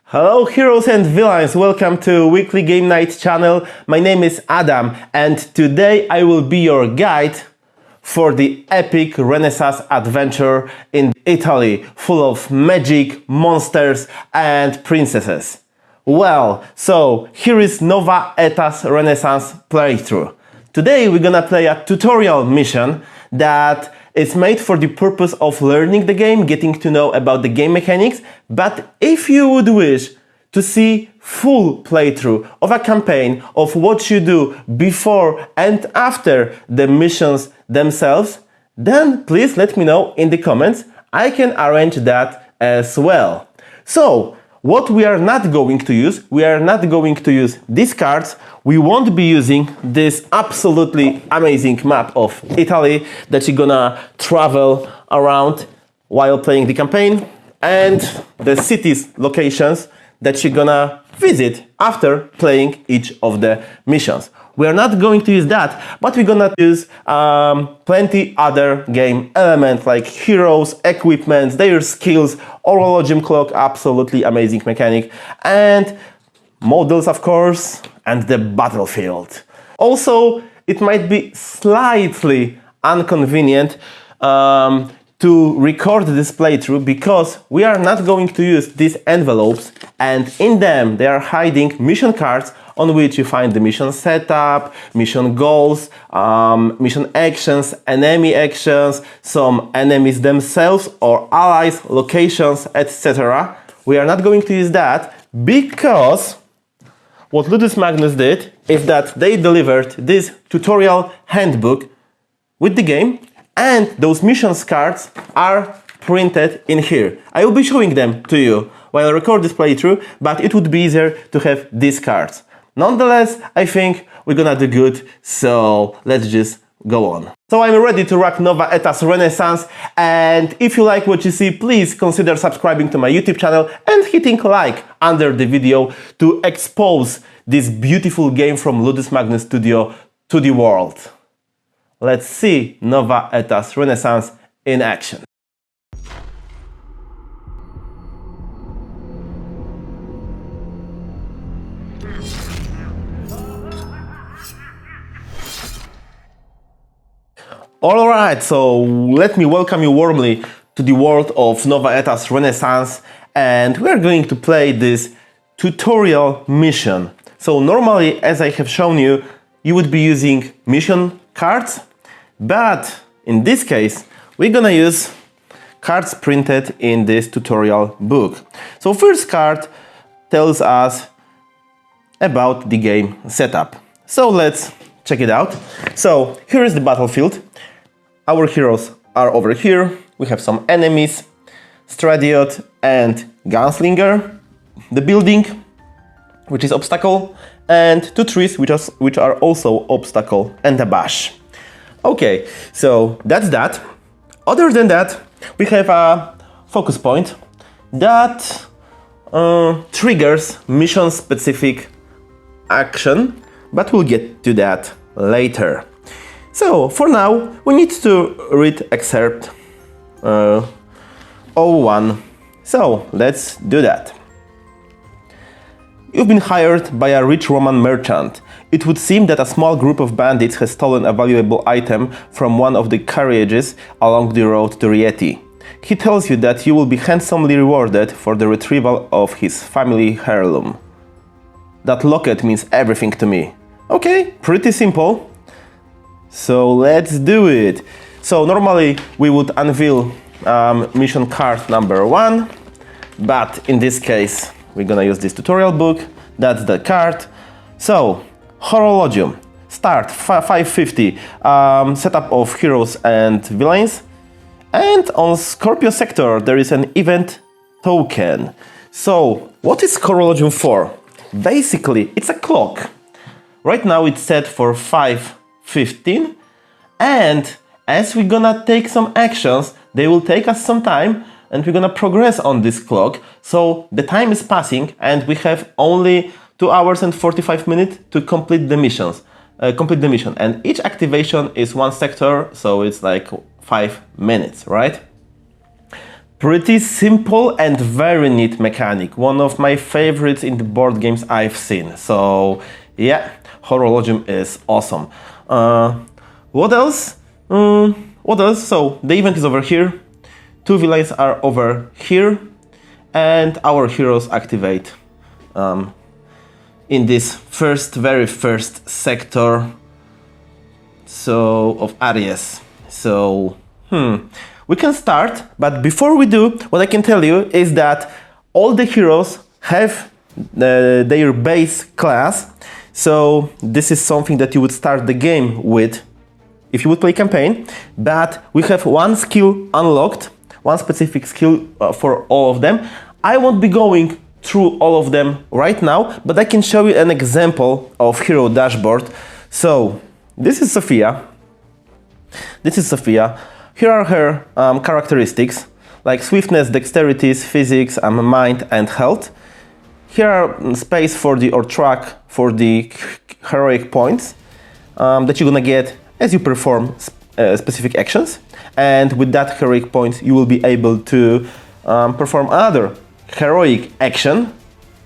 Hello heroes and villains, welcome to Weekly Game Night channel. My name is Adam and today I will be your guide for the epic Renaissance adventure in Italy, full of magic, monsters and princesses. Well, so here is Nova Aetas Renaissance playthrough. Today we're gonna play a tutorial mission that is made for the purpose of learning the game, getting to know about the game mechanics, but if you would wish to see full playthrough of a campaign, of what you do before and after the missions themselves, then please let me know in the comments. I can arrange that as well. So, what we are not going to use, these cards. We won't be using this absolutely amazing map of Italy that you're gonna travel around while playing the campaign, and the cities, locations that you're gonna visit after playing each of the missions. We are not going to use that, but we're gonna use plenty other game elements like heroes, equipment, their skills, horologium clock, absolutely amazing mechanic, and models of course, and the battlefield. Also, it might be slightly inconvenient to record this playthrough because we are not going to use these envelopes, and in them they are hiding mission cards on which you find the mission setup, mission goals, mission actions, enemy actions, some enemies themselves or allies, locations, etc. We are not going to use that because what Ludus Magnus did is that they delivered this tutorial handbook with the game, and those missions cards are printed in here. I will be showing them to you while I record this playthrough, but it would be easier to have these cards. Nonetheless, I think we're gonna do good, so let's just go on. So I'm ready to rock Nova Aetas Renaissance, and if you like what you see, please consider subscribing to my YouTube channel and hitting like under the video to expose this beautiful game from Ludus Magnus Studio to the world. Let's see Nova Aetas Renaissance in action. Alright, so let me welcome you warmly to the world of Nova Aetas Renaissance, and we're going to play this tutorial mission. So normally, as I have shown you, you would be using mission cards, but in this case, we're gonna use cards printed in this tutorial book. So first card tells us about the game setup. So let's check it out. So here is the battlefield. Our heroes are over here. We have some enemies, Stradiot and Gunslinger, the building, which is obstacle, and two trees, which are also obstacle, and a bush. Okay, so that's that. Other than that, we have a focus point that triggers mission-specific action, but we'll get to that later. So, for now, we need to read excerpt 01. So, let's do that. You've been hired by a rich Roman merchant. It would seem that a small group of bandits has stolen a valuable item from one of the carriages along the road to Rieti. He tells you that you will be handsomely rewarded for the retrieval of his family heirloom. That locket means everything to me. Okay, pretty simple. So let's do it. So normally we would unveil mission card number 1, but in this case we're gonna use this tutorial book. That's the card. So horologium, start 550, setup of heroes and villains, and on Scorpio sector there is an event token. So what is horologium for? Basically it's a clock. Right now it's set for 5:15, and as we're gonna take some actions, they will take us some time, and we're gonna progress on this clock. So the time is passing, and we have only 2 hours and 45 minutes to complete the missions. And each activation is one sector, so it's like 5 minutes, right? Pretty simple and very neat mechanic. One of my favorites in the board games I've seen. So yeah, Horologium is awesome. What else? What else? So the event is over here. 2 villains are over here. And our heroes activate in this very first sector of Aries. So we can start, but before we do, what I can tell you is that all the heroes have their base class. So this is something that you would start the game with if you would play campaign, but we have one skill unlocked, one specific skill for all of them. I won't be going through all of them right now, but I can show you an example of hero dashboard. So this is Sophia. Here are her characteristics, like swiftness, dexterity, physics, mind, and health. Here are space for the, or track for the heroic points that you're gonna get as you perform specific actions. And with that heroic points, you will be able to perform another heroic action,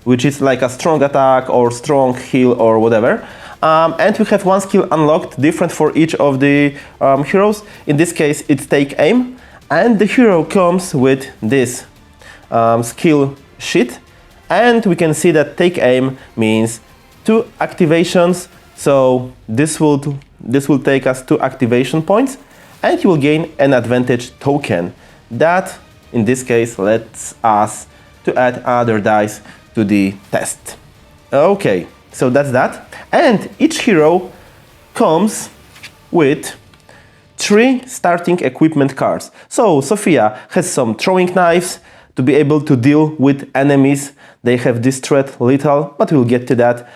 which is like a strong attack or strong heal or whatever. And we have one skill unlocked, different for each of the heroes. In this case, it's take aim, and the hero comes with this skill sheet, and we can see that take aim means 2 activations. So this will take us 2 activation points, and you will gain an advantage token. That, in this case, lets us to add another dice to the test. Okay, so that's that. And each hero comes with 3 starting equipment cards. So Sophia has some throwing knives to be able to deal with enemies. They have this threat lethal, but we'll get to that.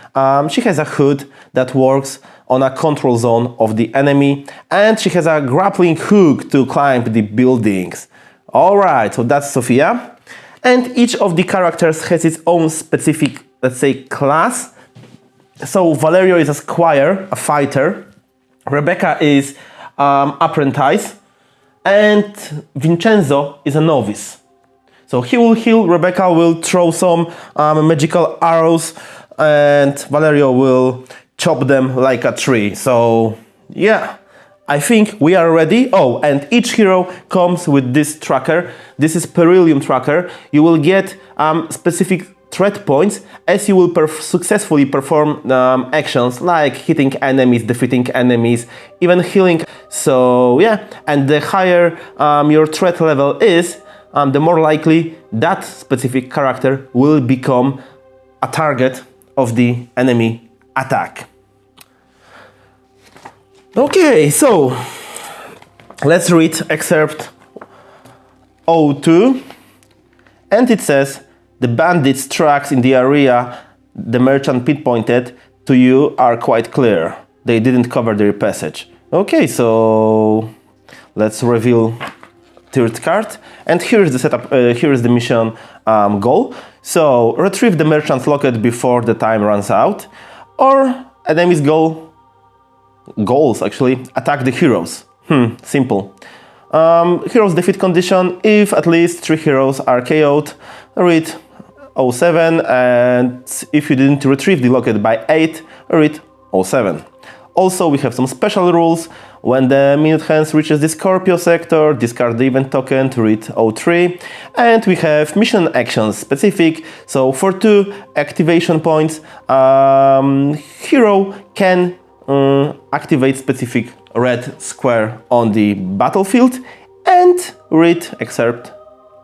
She has a hood that works on a control zone of the enemy, and she has a grappling hook to climb the buildings. Alright, so that's Sophia. And each of the characters has its own specific, let's say, class. So Valerio is a squire, a fighter. Rebecca is apprentice. And Vincenzo is a novice. So he will heal, Rebecca will throw some magical arrows, and Valerio will chop them like a tree. So yeah, I think we are ready. Oh, and each hero comes with this tracker. This is Perilium tracker. You will get specific threat points as you will successfully perform actions like hitting enemies, defeating enemies, even healing. So yeah, and the higher your threat level is, the more likely that specific character will become a target of the enemy attack. Okay, so let's read excerpt 02, and it says, the bandits' tracks in the area the merchant pinpointed to you are quite clear. They didn't cover their passage. Okay, so let's reveal third card, and here is the setup. Here is the mission goal. So retrieve the merchant's locket before the time runs out, or enemy's goals actually attack the heroes. Simple. Heroes defeat condition if at least 3 heroes are KO'd. Read 07, and if you didn't retrieve the locket by 8, read 07. Also, we have some special rules. When the minute hands reaches the Scorpio sector, discard the event token to read 03. And we have mission actions specific. So for 2 activation points, hero can activate specific red square on the battlefield and read excerpt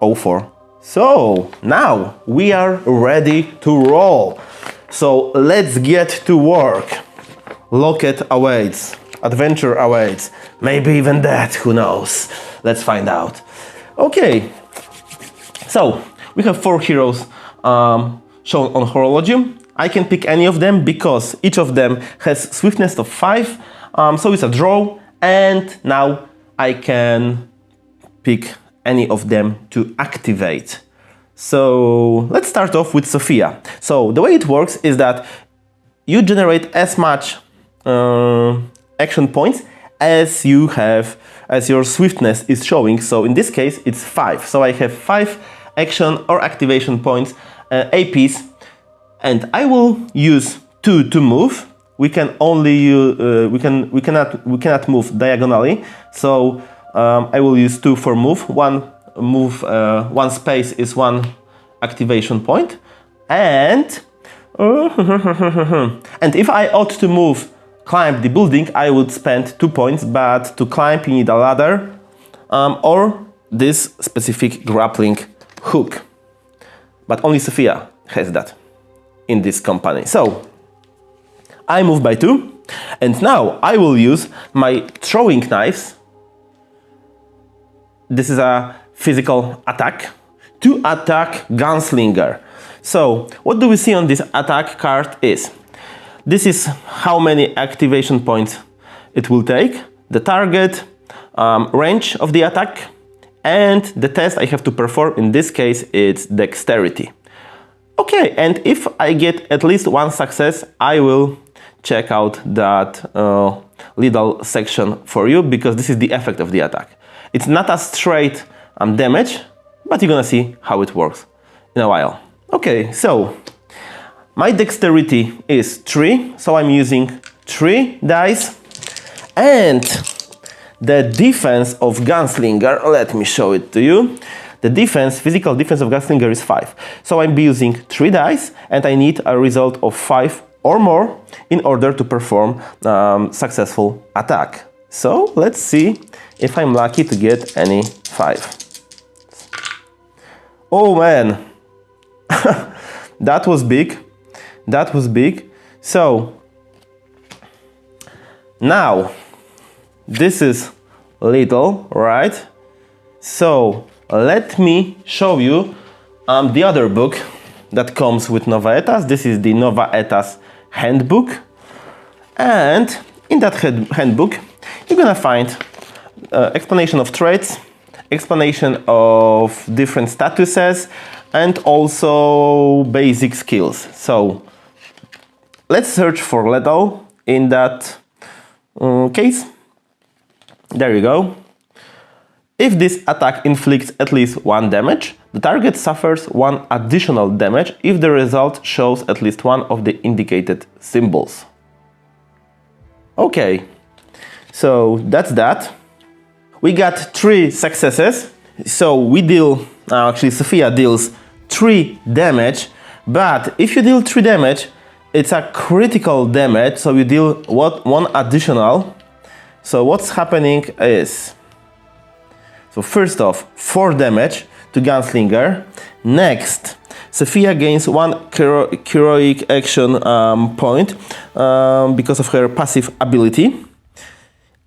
04. So now we are ready to roll. So let's get to work. Locket awaits, adventure awaits, maybe even that, who knows? Let's find out. Okay, so we have 4 heroes shown on Horologium. I can pick any of them because each of them has swiftness of 5, so it's a draw, and now I can pick any of them to activate. So let's start off with Sophia. So the way it works is that you generate as much action points as your swiftness is showing. So in this case, it's 5. So I have 5 action or activation points, APs, and I will use 2 to move. We can only use, we cannot move diagonally. So I will use 2 for move. One space is 1 activation point, and and if I ought to move, climb the building, I would spend 2 points. But to climb, you need a ladder or this specific grappling hook. But only Sophia has that in this company. So I move by 2, and now I will use my throwing knives. This is a physical attack to attack Gunslinger. So what do we see on this attack card is, this is how many activation points it will take, the target, range of the attack, and the test I have to perform. In this case, it's dexterity. Okay, and if I get at least 1 success, I will check out that little section for you, because this is the effect of the attack. It's not a straight damage, but you're gonna see how it works in a while. Okay, so my dexterity is 3, so I'm using 3 dice, and the defense of Gunslinger, let me show it to you. The defense, physical defense of Gunslinger is 5. So I'm using 3 dice, and I need a result of 5 or more in order to perform successful attack. So let's see if I'm lucky to get any 5. Oh man, that was big. That was big. So now this is little, right? So let me show you the other book that comes with Nova Aetas. This is the Nova Aetas handbook, and in that handbook you're gonna find explanation of traits, explanation of different statuses, and also basic skills. So let's search for lethal in that case. There you go. If this attack inflicts at least 1 damage, the target suffers 1 additional damage if the result shows at least 1 of the indicated symbols. Okay, so that's that. We got 3 successes, so we deal, actually Sophia deals 3 damage, but if you deal 3 damage, it's a critical damage, so you deal 1 additional. So what's happening is, so first off, 4 damage to Gunslinger. Next, Sophia gains 1 heroic action point because of her passive ability,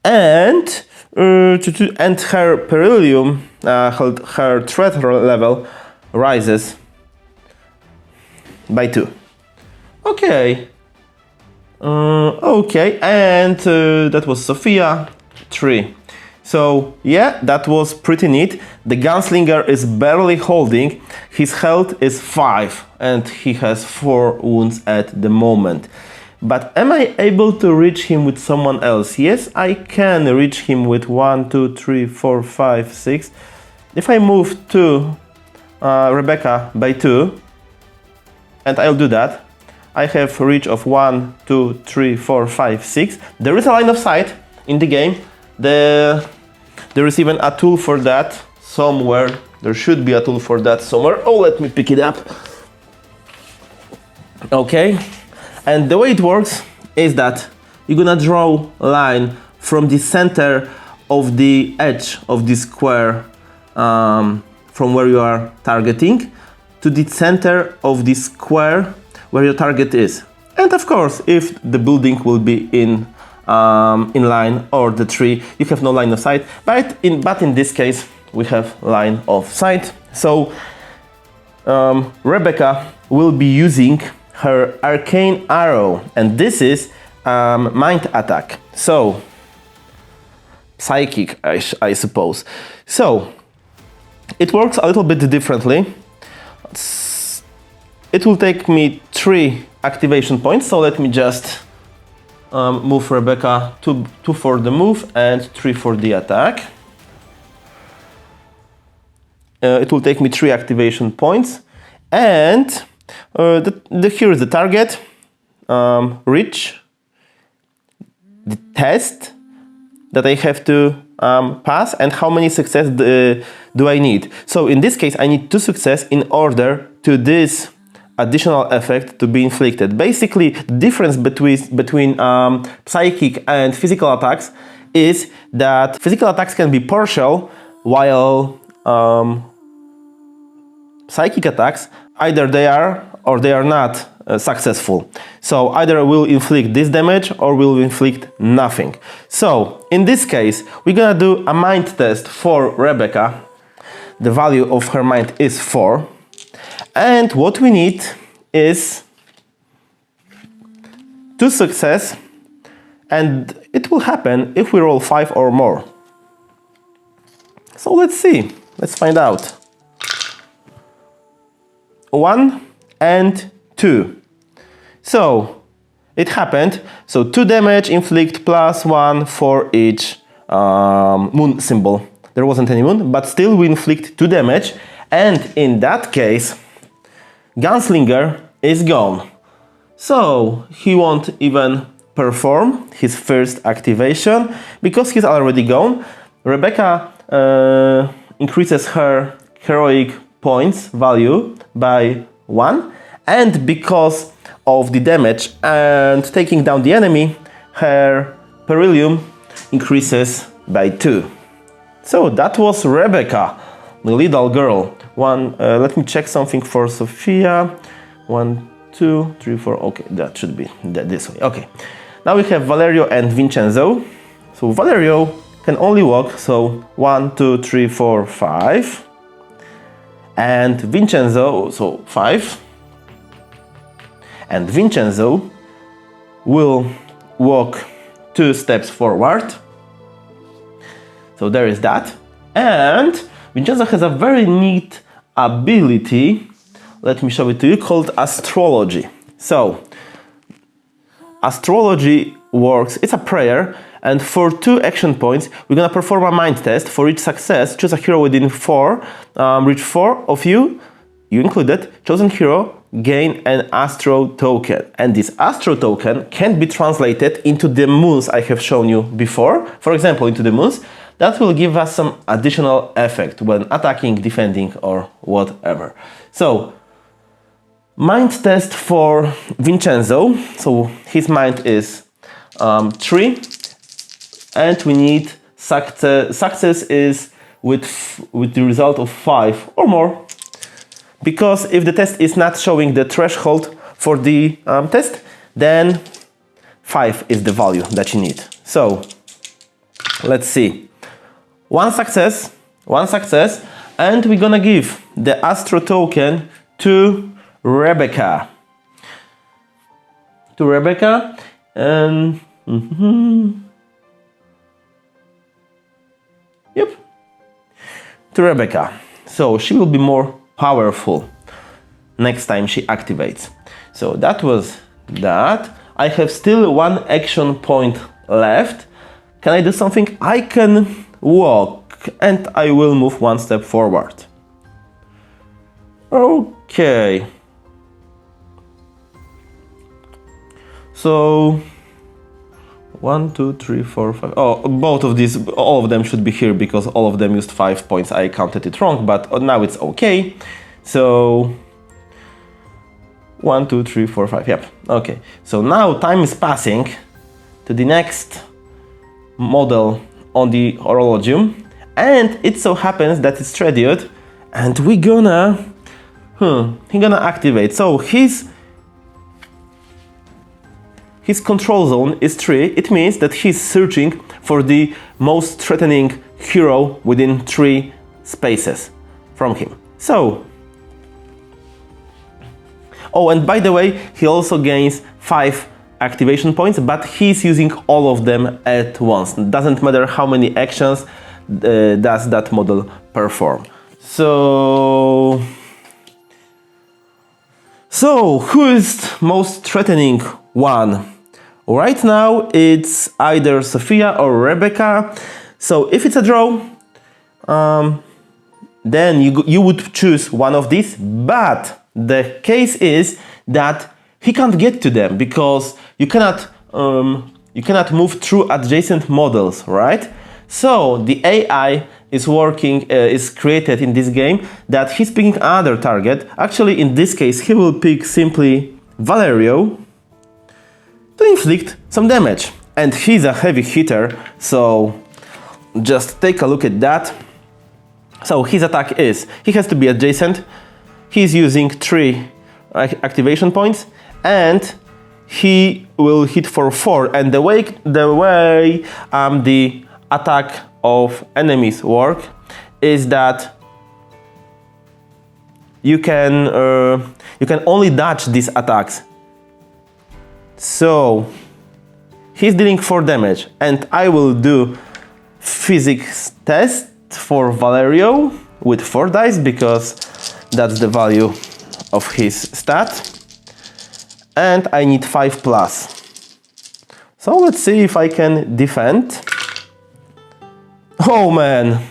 and her Perilium, her threat level rises by 2. Okay. Okay, and that was Sophia, 3. So yeah, that was pretty neat. The Gunslinger is barely holding. His health is 5, and he has 4 wounds at the moment. But am I able to reach him with someone else? Yes, I can reach him with 1, 2, 3, 4, 5, 6. If I move to Rebecca by 2, and I'll do that, I have reach of 1, 2, 3, 4, 5, 6. There is a line of sight in the game. There is even a tool for that somewhere. There should be a tool for that somewhere. Oh, let me pick it up. Okay. And the way it works is that you're gonna draw a line from the center of the edge of the square from where you are targeting to the center of the square where your target is. And of course, if the building will be in line, or the tree, you have no line of sight. But in this case, we have line of sight. So Rebecca will be using her arcane arrow, and this is mind attack. So psychic, I suppose. So it works a little bit differently. It will take me 3 activation points. So let me just move Rebecca 2 for the move and 3 for the attack. It will take me 3 activation points, and here is the target, reach, the test that I have to pass, and how many success do I need. So in this case I need 2 success in order to this additional effect to be inflicted. Basically, the difference between psychic and physical attacks is that physical attacks can be partial, while psychic attacks, either they are or they are not successful. So either I will inflict this damage or will inflict nothing. So in this case, we're gonna do a mind test for Rebecca. The value of her mind is 4. And what we need is 2 success, and it will happen if we roll 5 or more. So let's see, let's find out. 1 and 2. So it happened. So 2 damage, inflict +1 for each moon symbol. There wasn't any moon, but still we inflict 2 damage. And in that case, Gunslinger is gone. So he won't even perform his first activation because he's already gone. Rebecca increases her heroic points value by 1, and because of the damage and taking down the enemy, her Perilium increases by 2. So that was Rebecca, the little girl. Let me check something for Sophia. 1, 2, 3, 4. Okay, that should be this way. Okay. Now we have Valerio and Vincenzo. So Valerio can only walk. So 1, 2, 3, 4, 5. And Vincenzo, so 5. And Vincenzo will walk 2 steps forward. So there is that. And Vincenzo has a very neat ability, let me show it to you, called Astrology. So, Astrology works, it's a prayer, and for 2 action points, we're gonna perform a mind test. For each success, choose a hero within 4, reach 4 of you included, chosen hero, gain an Astro token. And this Astro token can be translated into the moons I have shown you before. For example, into the moons. That will give us some additional effect when attacking, defending, or whatever. So, mind test for Vincenzo. So his mind is 3, and we need success. Success is with the result of 5 or more. Because if the test is not showing the threshold for the test, then 5 is the value that you need. So let's see. 1 success, and we're gonna give the Astro token to Rebecca. And yep, to Rebecca. So she will be more powerful next time she activates. So that was that. I have still 1 action point left. Can I do something? I can walk, and I will move 1 step forward. Okay. So 1, 2, 3, 4, 5. Oh, both of these, all of them should be here because all of them used 5 points. I counted it wrong, but now it's okay. So 1, 2, 3, 4, 5. Yep. Okay. So now time is passing to the next model on the horologium, and it so happens that it's Trediod, and we're gonna activate. So his control zone is 3. It means that he's searching for the most threatening hero within 3 spaces from him. So, oh, and by the way, he also gains 5 activation points, but he's using all of them at once. It doesn't matter how many actions does that model perform. So who is most threatening one Right now, it's either Sophia or Rebecca. So if it's a draw, then you would choose one of these. But the case is that he can't get to them because you cannot move through adjacent models, right? So the AI is working, is created in this game that he's picking another target. Actually, in this case, he will pick simply Valerio to inflict some damage. And he's a heavy hitter, so just take a look at that. So his attack is, he has to be adjacent, he's using 3 activation points, and he will hit for 4. And the way the attack of enemies work is that you can only dodge these attacks. So he's dealing 4 damage, and I will do physics test for Valerio with 4 dice because that's the value of his stat, and I need 5+. So let's see if I can defend. Oh man,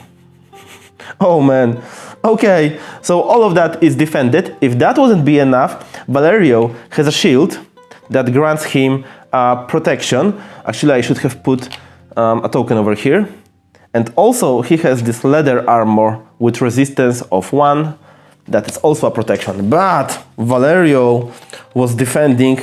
okay, so all of that is defended. If that wasn't be enough, Valerio has a shield that grants him protection. Actually, I should have put a token over here. And also he has this leather armor with resistance of 1. That is also a protection. But Valerio was defending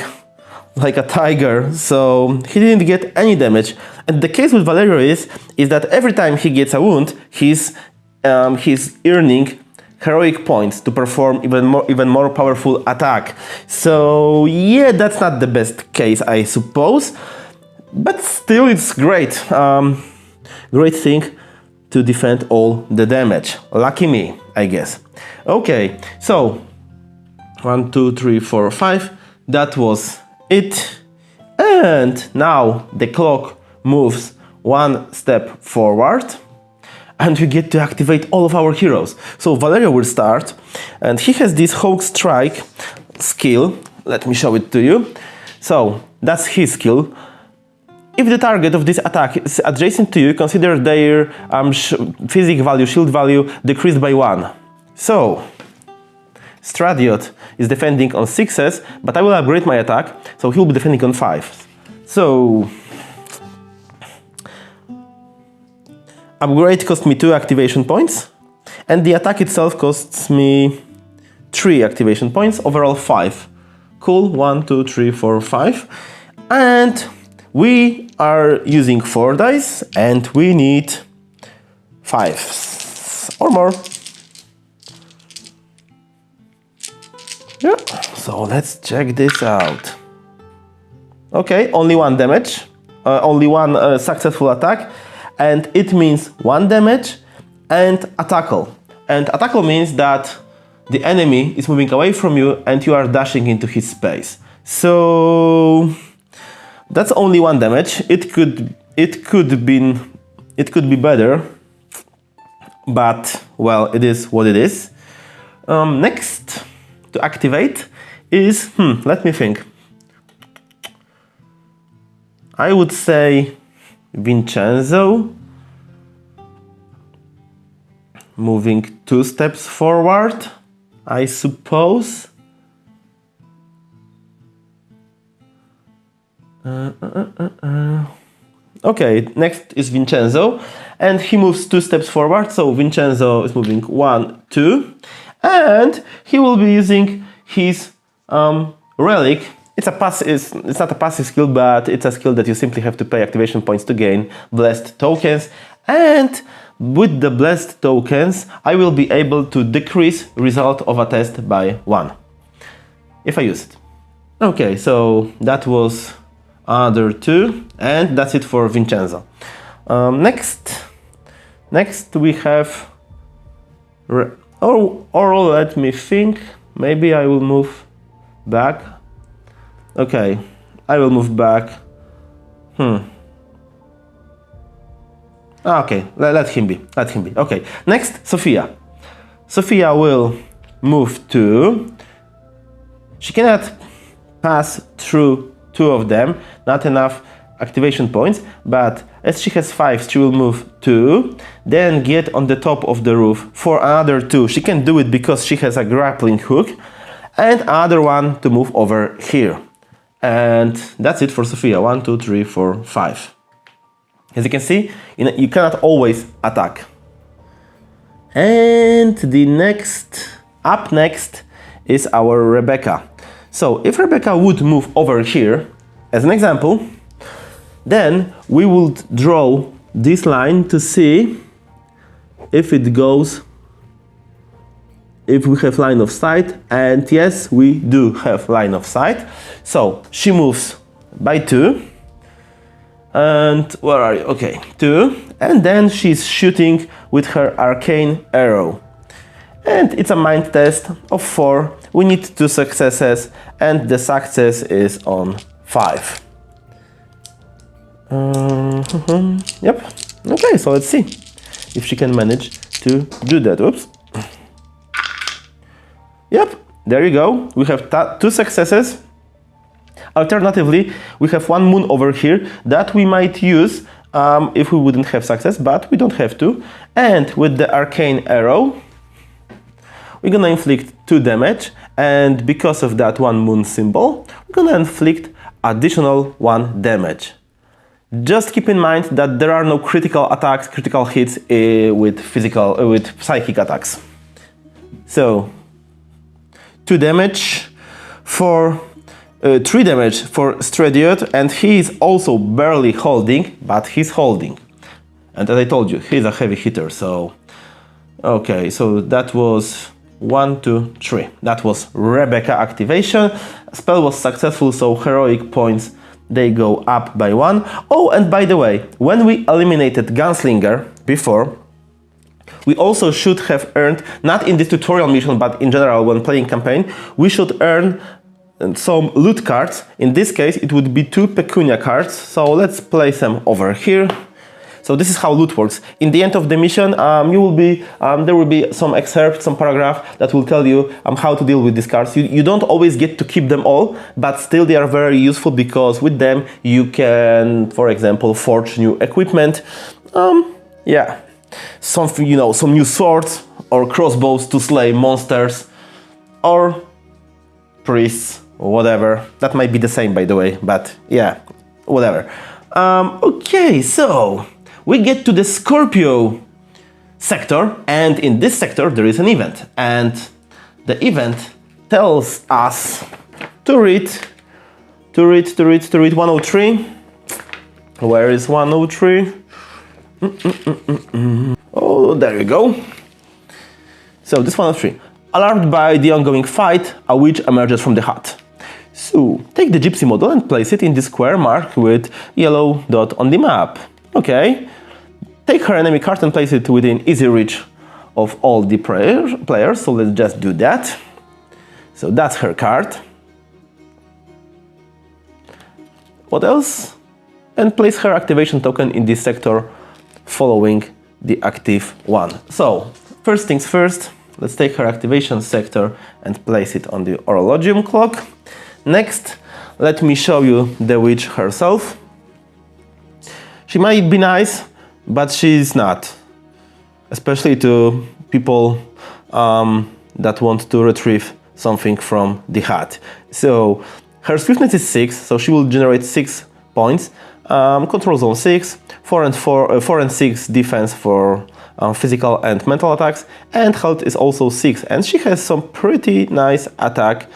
like a tiger, so he didn't get any damage. And the case with Valerio is that every time he gets a wound, he's earning heroic points to perform even more powerful attack. So yeah, that's not the best case, I suppose, but still it's great. Great thing to defend all the damage. Lucky me, I guess. Okay, so 1, 2, 3, 4, 5. That was it. And now the clock moves 1 step forward, and we get to activate all of our heroes. So Valerio will start, and he has this Hawk Strike skill. Let me show it to you. So that's his skill. If the target of this attack is adjacent to you, consider their physic value, shield value decreased by 1. So Stradiot is defending on 6s, but I will upgrade my attack, so he will be defending on 5. So upgrade cost me 2 activation points, and the attack itself costs me 3 activation points, overall 5. Cool, 1, 2, 3, 4, 5. And we are using 4 dice, and we need 5 or more. Yeah, so let's check this out. Okay, only 1 damage, only 1 successful attack, and it means 1 damage and a tackle. And a tackle means that the enemy is moving away from you and you are dashing into his space. So that's only 1 damage. It could be better, but well, it is what it is. Next to activate is let me think. I would say Vincenzo, moving 2 steps forward, I suppose. Okay, next is Vincenzo, and he moves 2 steps forward, so Vincenzo is moving 1, 2, and he will be using his relic. It's not a passive skill, but it's a skill that you simply have to pay activation points to gain blessed tokens, and with the blessed tokens I will be able to decrease result of a test by 1 if I use it. Okay, so that was other 2, and that's it for Vincenzo. Next we have or let me think, maybe I will move back. Okay, I will move back. Okay, let him be. Okay, next, Sophia. Sophia will move to... She cannot pass through 2 of them, not enough activation points, but as she has 5, she will move 2, then get on the top of the roof for another 2. She can do it because she has a grappling hook, and another one to move over here. And that's it for Sophia. 1, 2, 3, 4, 5. As you can see, you cannot always attack. And up next is our Rebecca. So if Rebecca would move over here, as an example, then we would draw this line to see if it goes, if we have line of sight, and yes, we do have line of sight. So she moves by 2, and where are you? Okay, 2, and then she's shooting with her arcane arrow. And it's a mind test of 4. We need 2 successes, and the success is on 5. Yep. Okay, so let's see if she can manage to do that. Oops. Yep, there you go. We have 2 successes. Alternatively, we have 1 moon over here that we might use if we wouldn't have success, but we don't have to. And with the arcane arrow, we're gonna inflict 2 damage, and because of that 1 moon symbol, we're gonna inflict additional 1 damage. Just keep in mind that there are no critical attacks, critical hits with psychic attacks. So 2 damage for 3 damage for Stradiot, and he is also barely holding, but he's holding. And as I told you, he's a heavy hitter, so okay, so that was 1, 2, 3. That was Rebecca activation. Spell was successful, so heroic points, they go up by 1. Oh, and by the way, when we eliminated Gunslinger before, we also should have earned, not in this tutorial mission, but in general when playing campaign, we should earn some loot cards. In this case, it would be 2 Pecunia cards. So let's place them over here. So this is how loot works. In the end of the mission, there will be some excerpt, some paragraph that will tell you how to deal with these cards. You don't always get to keep them all, but still they are very useful because with them you can, for example, forge new equipment. Yeah, something, some new swords or crossbows to slay monsters, or priests, or whatever. That might be the same, by the way, but yeah, whatever. Okay, so we get to the Scorpio sector, and in this sector there is an event, and the event tells us to read 103. Where is 103? Oh, there you go. So this 103. Alarmed by the ongoing fight, a witch emerges from the hut. So take the gypsy model and place it in the square marked with yellow dot on the map. Okay. Take her enemy card and place it within easy reach of all the players. So let's just do that. So that's her card. What else? And place her activation token in this sector following the active one. So first things first, let's take her activation sector and place it on the horologium clock. Next, let me show you the witch herself. She might be nice, but she's not. Especially to people that want to retrieve something from the hut. So her swiftness is 6, so she will generate 6 points. Control zone 6, 4 and 6 defense for physical and mental attacks, and health is also 6. And she has some pretty nice attack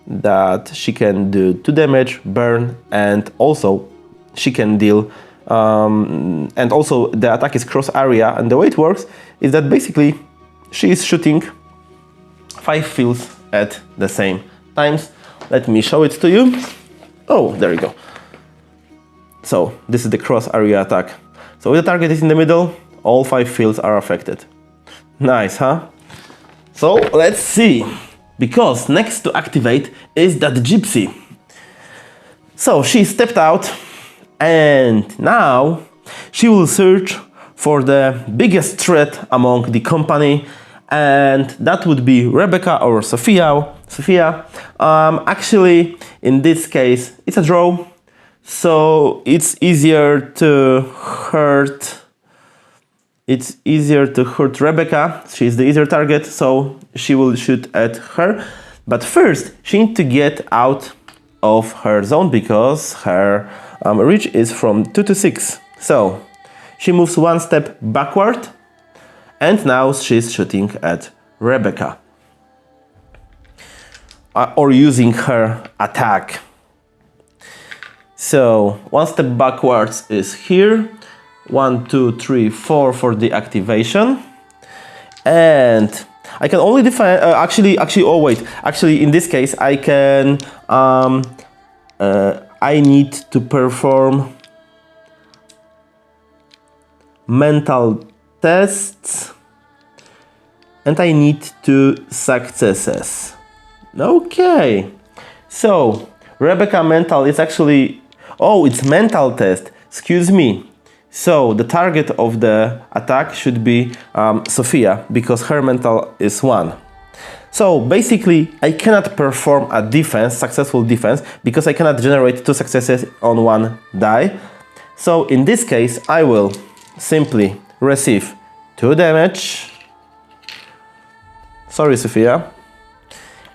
that she can do 2 damage, burn, and also she can deal. And also the attack is cross area, and the way it works is that basically she is shooting 5 fields at the same times. Let me show it to you. Oh, there you go. So this is the cross area attack. So if the target is in the middle, all 5 fields are affected. Nice, huh? So let's see, because next to activate is that gypsy. So she stepped out, and now she will search for the biggest threat among the company, and that would be Rebecca or Sophia. Sophia. Actually, in this case, it's a draw, so it's easier to hurt. It's easier to hurt Rebecca. She's the easier target, so she will shoot at her. But first, she needs to get out of her zone because her reach is from 2 to 6. So she moves one step backward, and now she's shooting at Rebecca. Or using her attack. So one step backwards is here. 1, 2, 3, 4 for the activation. And I can only define. Actually, in this case, I can. I need to perform mental tests, and I need 2 successes. Okay, so Rebecca mental is actually, it's mental test, excuse me. So the target of the attack should be Sophia, because her mental is 1. So basically I cannot perform a defense, successful defense, because I cannot generate 2 successes on 1 die. So in this case I will simply receive 2 damage. Sorry, Sophia.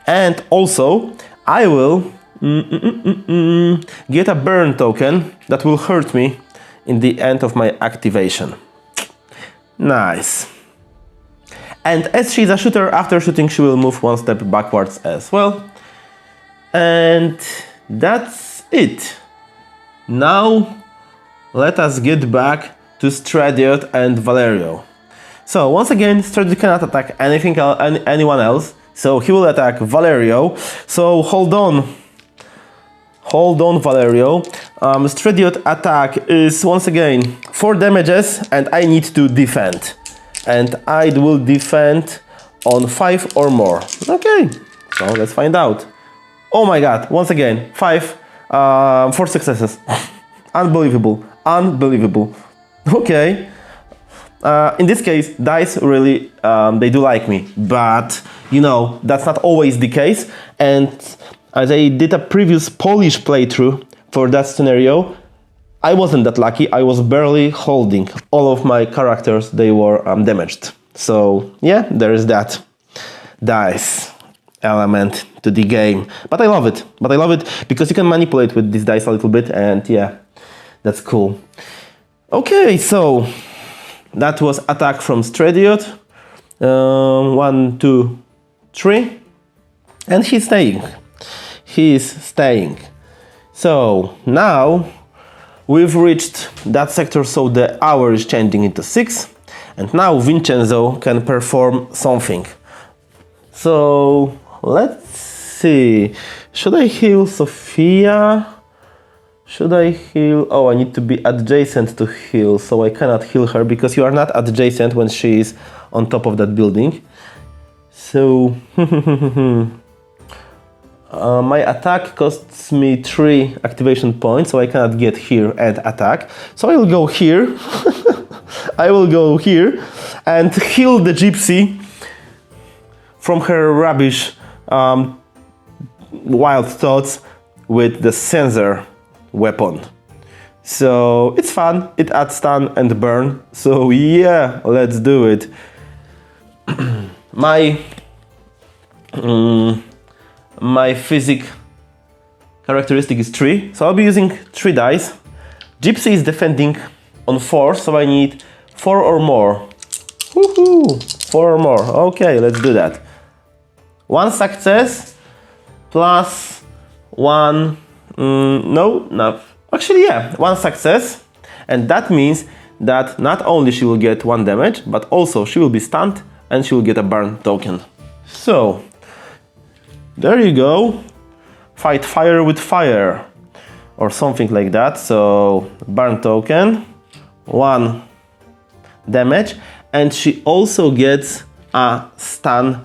And also, I will get a burn token that will hurt me in the end of my activation. Nice. And as she's a shooter, after shooting she will move 1 step backwards as well. And that's it. Now let us get back to Stradiot and Valerio. So once again, Stradiot cannot attack anyone else. So he will attack Valerio. So hold on, Valerio. Stradiot attack is once again 4 damages, and I need to defend. And I will defend on 5 or more. Okay, so let's find out. Oh my god, once again, 4 successes. Unbelievable. Okay. In this case, dice really, they do like me, but you know, that's not always the case. And as I did a previous Polish playthrough for that scenario, I wasn't that lucky. I was barely holding. All of my characters, they were damaged. So yeah, there is that dice element to the game. But I love it. Because you can manipulate with this dice a little bit, and yeah, that's cool. Okay, so that was attack from Stradiot. 1, 2, 3. And he's staying. So now we've reached that sector, so the hour is changing into 6. And now Vincenzo can perform something. So let's see. Should I heal Sophia? Should I heal? Oh, I need to be adjacent to heal, so I cannot heal her because you are not adjacent when she is on top of that building. So my attack costs me 3 activation points, so I cannot get here and attack. So I will go here. I will go here and heal the gypsy from her rubbish wild thoughts with the sensor weapon. So it's fun, it adds stun and burn, so yeah, let's do it. My physic characteristic is 3, so I'll be using 3 dice. Gypsy is defending on 4, so I need 4 or more. Woohoo! 4 or more. Okay, let's do that. 1 success plus 1. Actually, yeah, 1 success, and that means that not only she will get 1 damage, but also she will be stunned and she will get a burn token. So there you go. Fight fire with fire or something like that. So burn token, 1 damage, and she also gets a stun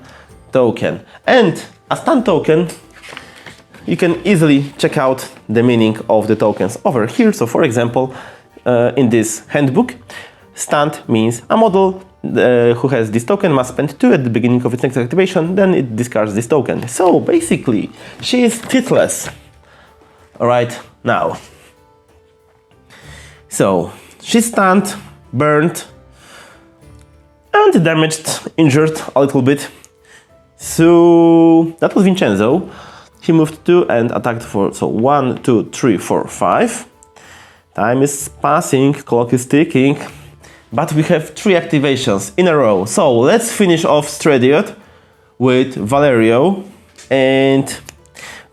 token. And a stun token, you can easily check out the meaning of the tokens over here. So for example, in this handbook, stunned means a model who has this token must spend 2 at the beginning of its next activation, then it discards this token. So basically, she is tithless right now. So she's stunned, burned, and damaged, injured a little bit. So that was Vincenzo. He moved 2 and attacked for, so 1, 2, 3, 4, 5. Time is passing, clock is ticking. But we have 3 activations in a row. So let's finish off Stradiot with Valerio. And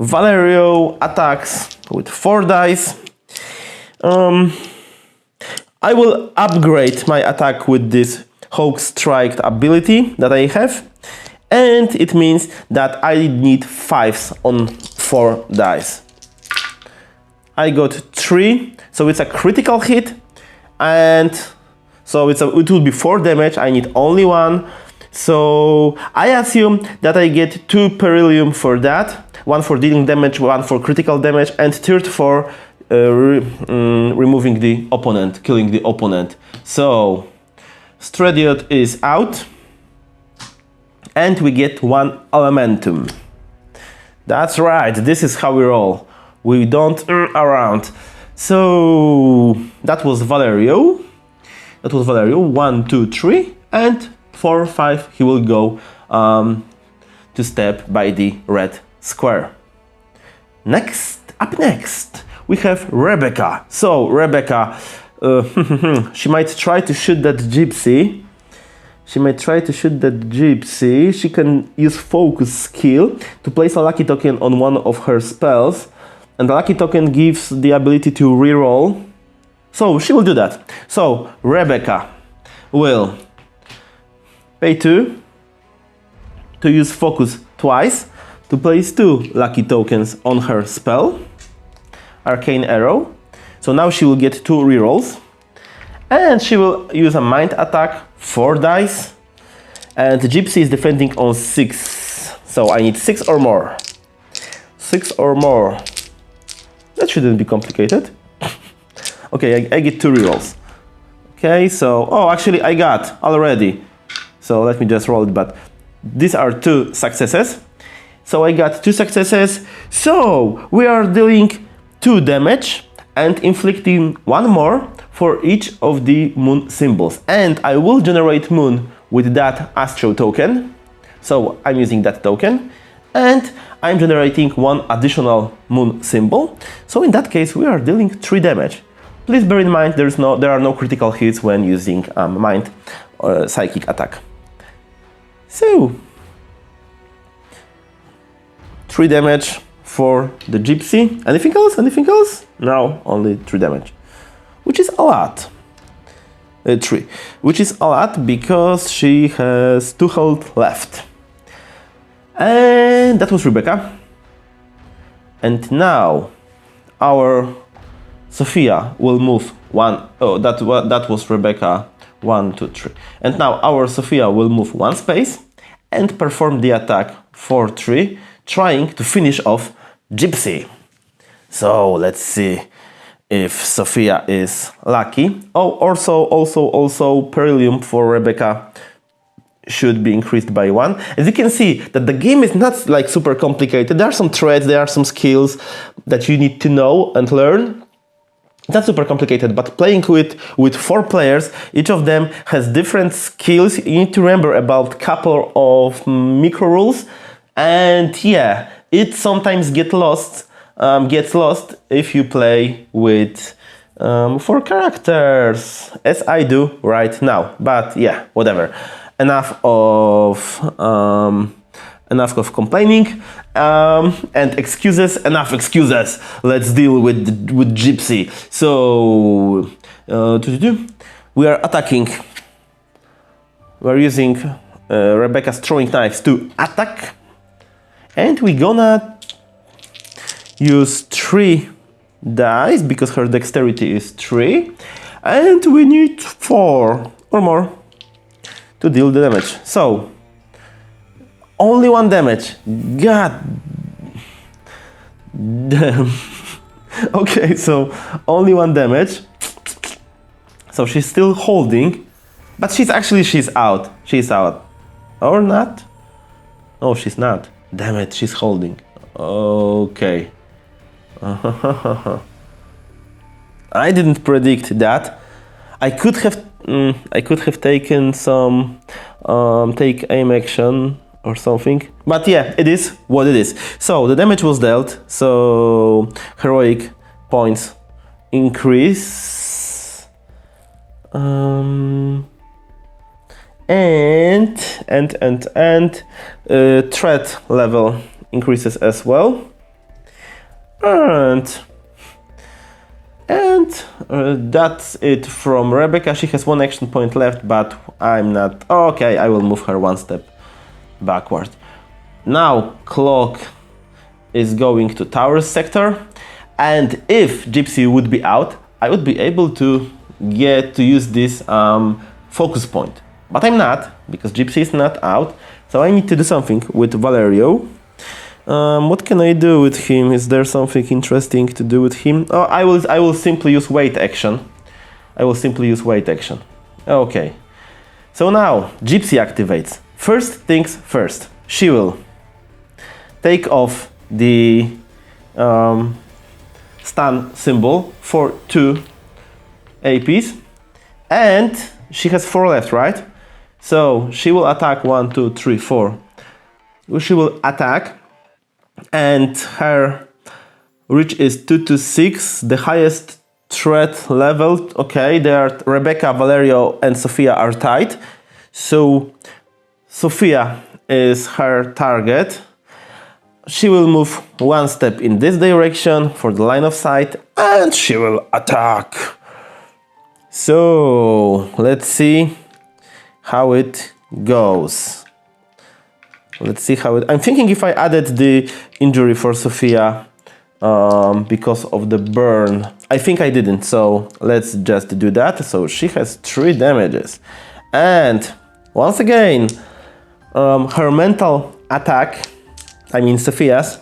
Valerio attacks with 4 dice. I will upgrade my attack with this Hawk Strike ability that I have. And it means that I need 5s on 4 dice. I got 3, so it's a critical hit. And so it will be 4 damage, I need only 1. So I assume that I get 2 Perilium for that. 1 for dealing damage, 1 for critical damage, and 3rd for removing the opponent, killing the opponent. So Stradiot is out. And we get 1 Elementum. That's right, this is how we roll. We don't around. So that was Valerio. That was Valerio, 1, 2, 3, and 4, 5, he will go to step by the red square. Up next, we have Rebecca. So Rebecca, she might try to shoot that gypsy. She can use focus skill to place a lucky token on one of her spells. And the lucky token gives the ability to reroll. So she will do that. So Rebecca will pay 2 to use focus twice to place 2 lucky tokens on her spell, Arcane Arrow. So now she will get 2 rerolls. And she will use a mind attack, 4 dice. And the Gypsy is defending on 6. So I need 6 or more. 6 or more. That shouldn't be complicated. Okay, I get 2 rerolls. Okay, so, oh, actually I got already. So let me just roll it, but these are 2 successes. So I got 2 successes. So we are dealing 2 damage and inflicting 1 more for each of the moon symbols. And I will generate moon with that Astro token. So I'm using that token. And I'm generating 1 additional moon symbol. So in that case, we are dealing 3 damage. Please bear in mind there are no critical hits when using mind or psychic attack. So 3 damage for the Gypsy. Anything else? Anything else? No, only 3 damage. Which is a lot. 3. Which is a lot because she has 2 health left. And that was Rebecca. And now our Sophia will move 1. Oh, that was Rebecca. 1, 2, 3. And now our Sophia will move 1 space and perform the attack for 3, trying to finish off Gypsy. So let's see if Sophia is lucky. Oh, also Perilium for Rebecca should be increased by 1. As you can see, that the game is not like super complicated. There are some threads, there are some skills that you need to know and learn. It's not super complicated, but playing with 4 players, each of them has different skills. You need to remember about a couple of micro rules, and yeah, it sometimes gets lost if you play with 4 characters, as I do right now. But yeah, whatever. Enough of complaining and excuses. Enough excuses. Let's deal with Gypsy. So we are attacking. We are using Rebecca's throwing knives to attack, and we're gonna use 3 dice because her dexterity is 3, and we need 4 or more to deal the damage. So only 1 damage. God damn. Okay, so only 1 damage. So she's still holding, But she's out. She's out. Or not? Oh, she's not. Damn it, she's holding. Okay. I didn't predict that. I could have taken some take aim action or something. But yeah, it is what it is. So the damage was dealt. So heroic points increase. And threat level increases as well. And that's it from Rebecca. She has 1 action point left, but I'm not. Okay, I will move her 1 step backward. Now clock is going to tower sector, and if Gypsy would be out, I would be able to get to use this focus point. But I'm not, because Gypsy is not out, so I need to do something with Valerio. What can I do with him? Is there something interesting to do with him? Oh, I will simply use wait action. Okay. So now Gypsy activates. First things first. She will take off the stun symbol for 2 APs, and she has 4 left, right? So she will attack 1, 2, 3, 4. She will attack. And her reach is 2 to 6, the highest threat level. Okay, there Rebecca, Valerio, and Sophia are tied. So Sophia is her target. She will move 1 step in this direction for the line of sight, and she will attack. So let's see how it goes. I'm thinking if I added the injury for Sophia because of the burn. I think I didn't, so let's just do that. So she has 3 damages. And once again, her mental attack, I mean Sophia's,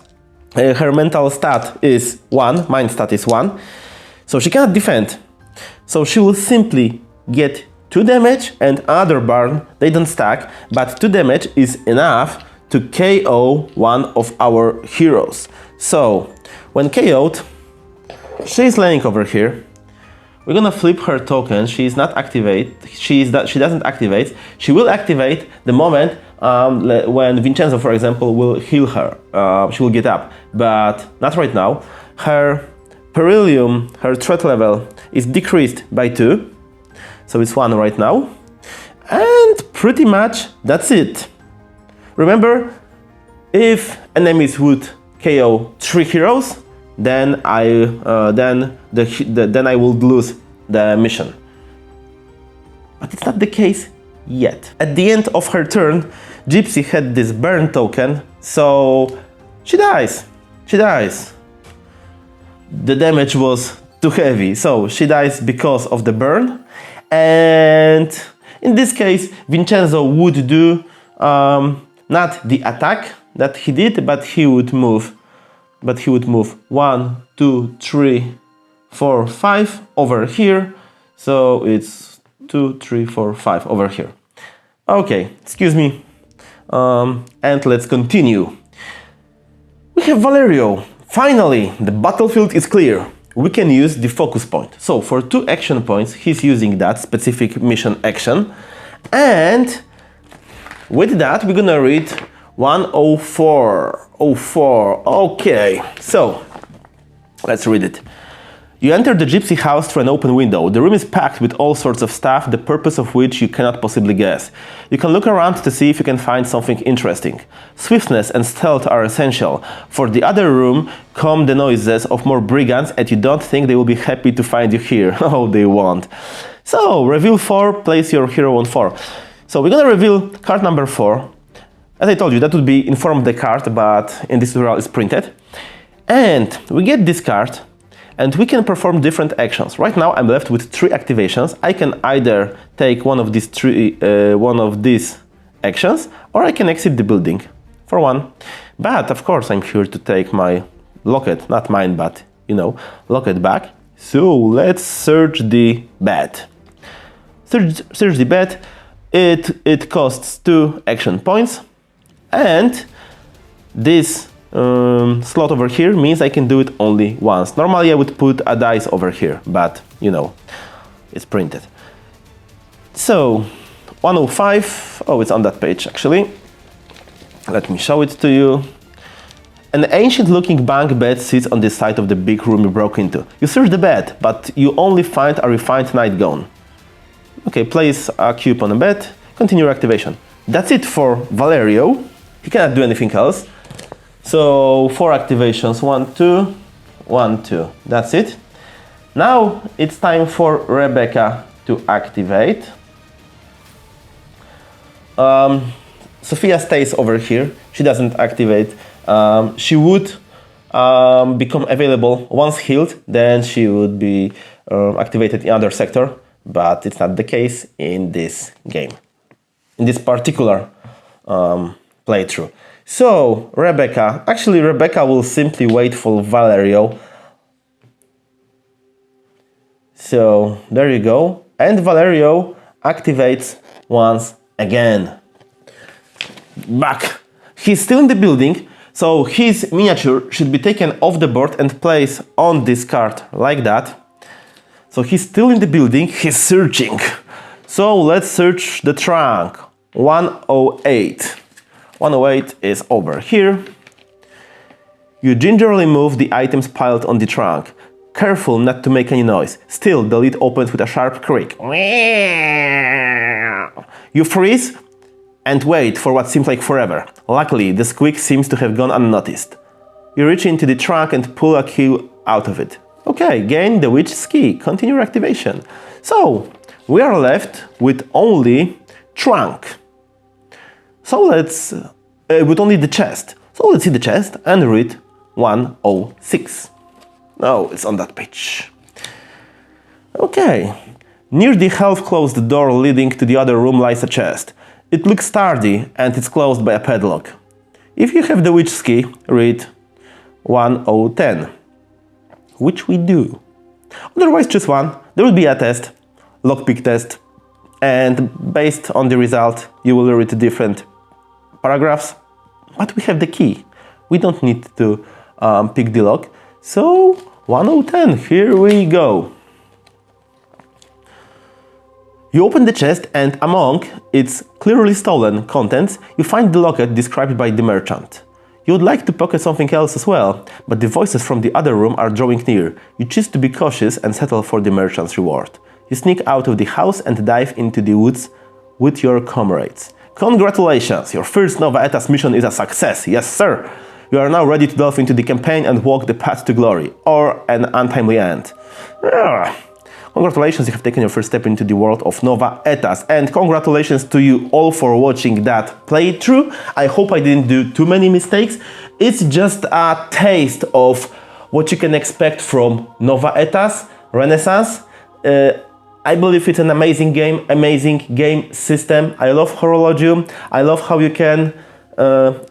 her mental stat is 1, mind stat is 1. So she cannot defend. So she will simply get 2 damage and another burn. They don't stack, but 2 damage is enough to KO one of our heroes. So when KO'd, she's laying over here. We're gonna flip her token. She doesn't activate. She will activate the moment when Vincenzo, for example, will heal her. She will get up, but not right now. Her Perilium, her threat level is decreased by 2. So it's 1 right now. And pretty much that's it. Remember, if enemies would KO 3 heroes, then I will lose the mission. But it's not the case yet. At the end of her turn, Gypsy had this burn token, so she dies. The damage was too heavy, so she dies because of the burn. And in this case, Vincenzo would do not the attack that he did, but he would move 1, 2, 3, 4, 5 over here. So it's 2, 3, 4, 5 over here. Okay, excuse me. And let's continue. We have Valerio. Finally, the battlefield is clear. We can use the focus point. So for 2 action points, he's using that specific mission action. And with that, we're gonna read 104. Okay, so let's read it. You enter the Gypsy house through an open window. The room is packed with all sorts of stuff, the purpose of which you cannot possibly guess. You can look around to see if you can find something interesting. Swiftness and stealth are essential. For the other room come the noises of more brigands, and you don't think they will be happy to find you here. Oh, they won't. So, reveal 4, place your hero on 4. So we're gonna reveal card number 4. As I told you, that would be inform the card, but in this tutorial it's printed. And we get this card, and we can perform different actions. Right now I'm left with 3 activations. I can either take one of these actions, or I can exit the building for 1. But of course I'm here to take my locket, not mine, but locket back. So let's search the bed. search the bed. It costs 2 action points, and this slot over here means I can do it only once. Normally I would put a dice over here, but you know, it's printed. So 105, oh, it's on that page actually. Let me show it to you. An ancient looking bunk bed sits on the side of the big room you broke into. You search the bed, but you only find a refined nightgown. Okay, place a cube on the bed, continue activation. That's it for Valerio. He cannot do anything else. So 4 activations, 1, 2, 1, 2. That's it. Now it's time for Rebecca to activate. Sophia stays over here. She doesn't activate. She would become available once healed, then she would be activated in other sector, but it's not the case in this game, in this particular playthrough. So Rebecca will simply wait for Valerio. So there you go, and Valerio activates once again. Back. He's still in the building, so his miniature should be taken off the board and placed on this card like that. So he's still in the building, he's searching. So let's search the trunk. 108. 108 is over here. You gingerly move the items piled on the trunk. Careful not to make any noise. Still, the lid opens with a sharp creak. You freeze and wait for what seems like forever. Luckily, the squeak seems to have gone unnoticed. You reach into the trunk and pull a key out of it. Okay, gain the witch's key. Continue activation. So, we are left with only trunk. So let's... with only the chest. So let's see the chest and read 106. Oh, it's on that page. Okay. Near the half-closed door leading to the other room lies a chest. It looks sturdy and it's closed by a padlock. If you have the witch's key, read 1010, which we do. Otherwise, choose one. There will be a test, lockpick test, and based on the result, you will read different paragraphs. But we have the key. We don't need to pick the lock. So 1010, here we go. You open the chest and among its clearly stolen contents, you find the locket described by the merchant. You would like to pocket something else as well, but the voices from the other room are drawing near. You choose to be cautious and settle for the merchant's reward. You sneak out of the house and dive into the woods with your comrades. Congratulations! Your first Nova Aetas mission is a success, yes sir! You are now ready to delve into the campaign and walk the path to glory, or an untimely end. Congratulations, you have taken your first step into the world of Nova Aetas, and congratulations to you all for watching that playthrough. I hope I didn't do too many mistakes. It's just a taste of what you can expect from Nova Aetas Renaissance. I believe it's an amazing game system. I love Horologium. I love how you can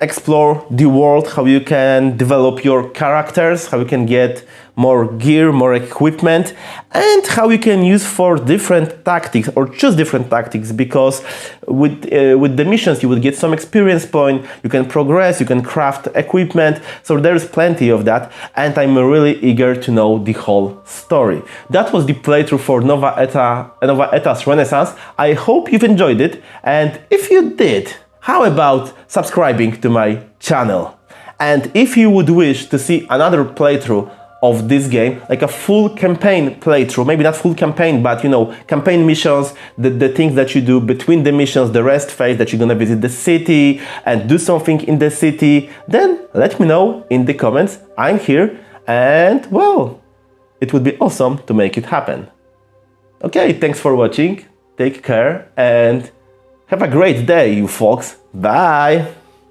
explore the world, how you can develop your characters, how you can get more gear, more equipment, and how you can use for different tactics or choose different tactics, because with the missions you will get some experience point, you can progress, you can craft equipment, so there's plenty of that, and I'm really eager to know the whole story. That was the playthrough for Nova Aetas Renaissance. I hope you've enjoyed it, and if you did, how about subscribing to my channel? And if you would wish to see another playthrough of this game, like a full campaign playthrough, maybe not full campaign, but you know, campaign missions, the things that you do between the missions, the rest phase that you're gonna visit the city and do something in the city, then let me know in the comments. I'm here, and well, it would be awesome to make it happen. Okay, thanks for watching, take care, and have a great day, you folks. Bye!